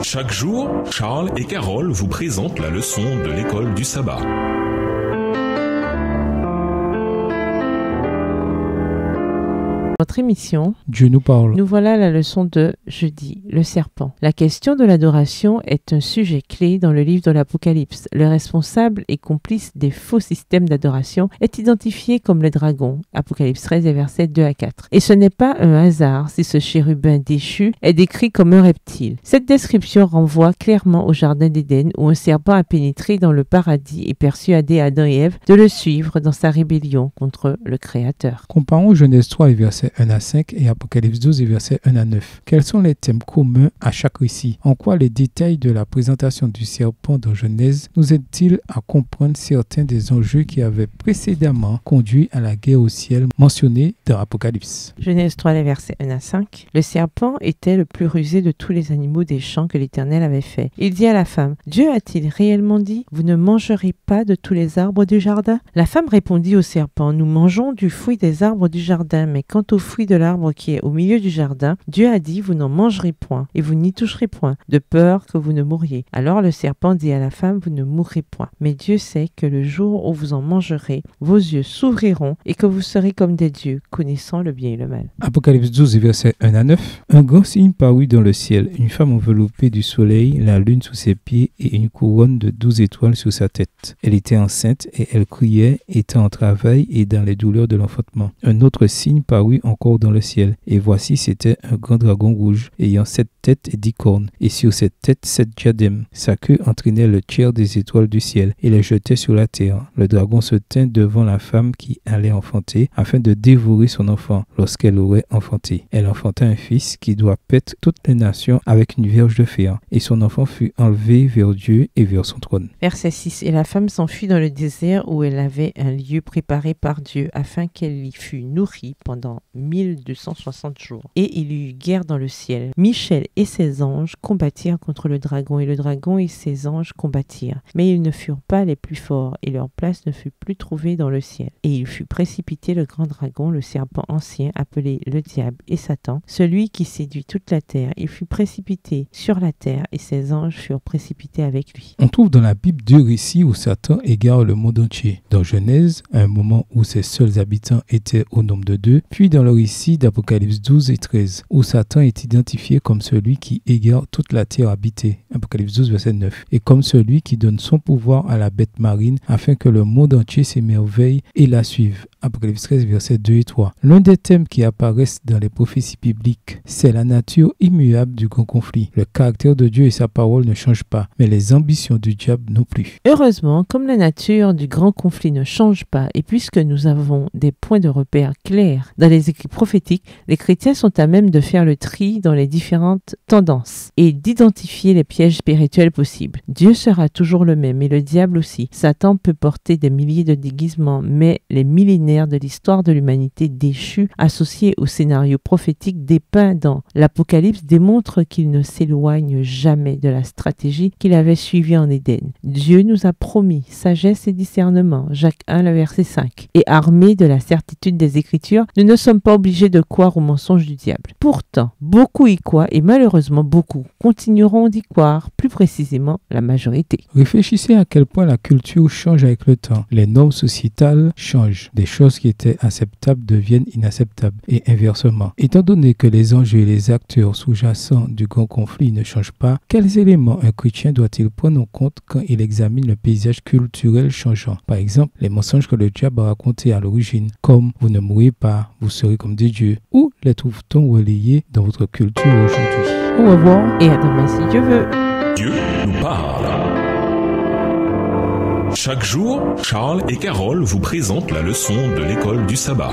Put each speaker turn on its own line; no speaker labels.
Chaque jour, Charles et Carole vous présentent la leçon de l'école du sabbat.
Notre émission,
Dieu nous parle.
Nous voilà à la leçon de jeudi, le serpent. La question de l'adoration est un sujet clé dans le livre de l'Apocalypse. Le responsable et complice des faux systèmes d'adoration est identifié comme le dragon, Apocalypse 13 et versets 2 à 4. Et ce n'est pas un hasard si ce chérubin déchu est décrit comme un reptile. Cette description renvoie clairement au jardin d'Éden où un serpent a pénétré dans le paradis et persuadé Adam et Ève de le suivre dans sa rébellion contre le Créateur.
Comparons Genèse 3 et versets 1 à 5 et Apocalypse 12 et versets 1 à 9. Quels sont les thèmes communs à chaque récit? En quoi les détails de la présentation du serpent dans Genèse nous aident-ils à comprendre certains des enjeux qui avaient précédemment conduit à la guerre au ciel mentionnée dans Apocalypse?
Genèse 3, les versets 1 à 5. Le serpent était le plus rusé de tous les animaux des champs que l'Éternel avait fait. Il dit à la femme, « Dieu a-t-il réellement dit, vous ne mangerez pas de tous les arbres du jardin ?» La femme répondit au serpent, « Nous mangeons du fruit des arbres du jardin, mais quant au fruit de l'arbre qui est au milieu du jardin, Dieu a dit, vous n'en mangerez point, et vous n'y toucherez point, de peur que vous ne mouriez. Alors le serpent dit à la femme, vous ne mourrez point. Mais Dieu sait que le jour où vous en mangerez, vos yeux s'ouvriront, et que vous serez comme des dieux, connaissant le bien et le mal. »
Apocalypse 12, versets 1 à 9. Un grand signe parut dans le ciel, une femme enveloppée du soleil, la lune sous ses pieds et une couronne de 12 étoiles sur sa tête. Elle était enceinte et elle criait, étant en travail et dans les douleurs de l'enfantement. Un autre signe parut encore dans le ciel, et voici c'était un grand dragon rouge, ayant 7 têtes et 10 cornes, et sur cette tête 7 diadèmes. Sa queue entraînait le tiers des étoiles du ciel, et les jetait sur la terre. Le dragon se tint devant la femme qui allait enfanter, afin de dévorer son enfant, lorsqu'elle aurait enfanté. Elle enfanta un fils qui doit paître toutes les nations avec une verge de fer, et son enfant fut enlevé vers Dieu et vers son trône.
Verset 6. Et la femme s'enfuit dans le désert où elle avait un lieu préparé par Dieu, afin qu'elle y fût nourrie pendant 1260 jours. Et il y eut guerre dans le ciel. Michel et ses anges combattirent contre le dragon, et le dragon et ses anges combattirent. Mais ils ne furent pas les plus forts, et leur place ne fut plus trouvée dans le ciel. Et il fut précipité le grand dragon, le serpent ancien, appelé le diable et Satan, celui qui séduit toute la terre. Il fut précipité sur la terre, et ses anges furent précipités avec lui.
On trouve dans la Bible 2 récits où Satan égare le monde entier. Dans Genèse, un moment où ses seuls habitants étaient au nombre de 2, puis dans le récit d'Apocalypse 12 et 13, où Satan est identifié comme celui qui égare toute la terre habitée, Apocalypse 12, verset 9, et comme celui qui donne son pouvoir à la bête marine afin que le monde entier s'émerveille et la suive, Apocalypse 13, versets 2 et 3. L'un des thèmes qui apparaissent dans les prophéties bibliques, c'est la nature immuable du grand conflit. Le caractère de Dieu et sa parole ne changent pas, mais les ambitions du diable non plus.
Heureusement, comme la nature du grand conflit ne change pas, et puisque nous avons des points de repère clairs dans les écrits prophétiques, les chrétiens sont à même de faire le tri dans les différentes tendances et d'identifier les pièges spirituels possibles. Dieu sera toujours le même, et le diable aussi. Satan peut porter des milliers de déguisements, mais les millénaires de l'histoire de l'humanité déchue, associés au scénario prophétique dépeint dans l'Apocalypse, démontrent qu'il ne s'éloigne jamais de la stratégie qu'il avait suivie en Éden. Dieu nous a promis sagesse et discernement, Jacques 1, le verset 5. Et armés de la certitude des Écritures, nous ne sommes pas obligés de croire aux mensonges du diable. Pourtant, beaucoup y croient, et malheureusement beaucoup continueront d'y croire, plus précisément la majorité.
Réfléchissez à quel point la culture change avec le temps. Les normes sociétales changent. Des choses qui étaient acceptables deviennent inacceptables, et inversement. Étant donné que les enjeux et les acteurs sous-jacents du grand conflit ne changent pas, quels éléments un chrétien doit-il prendre en compte quand il examine le paysage culturel changeant? Par exemple, les mensonges que le diable a racontés à l'origine, comme « vous ne mourrez pas, vous serez comme des dieux », ou les trouve-t-on relayés dans votre culture aujourd'hui?
Au revoir et à demain si Dieu veut.
Dieu nous parle. Chaque jour, Charles et Carole vous présentent la leçon de l'école du sabbat.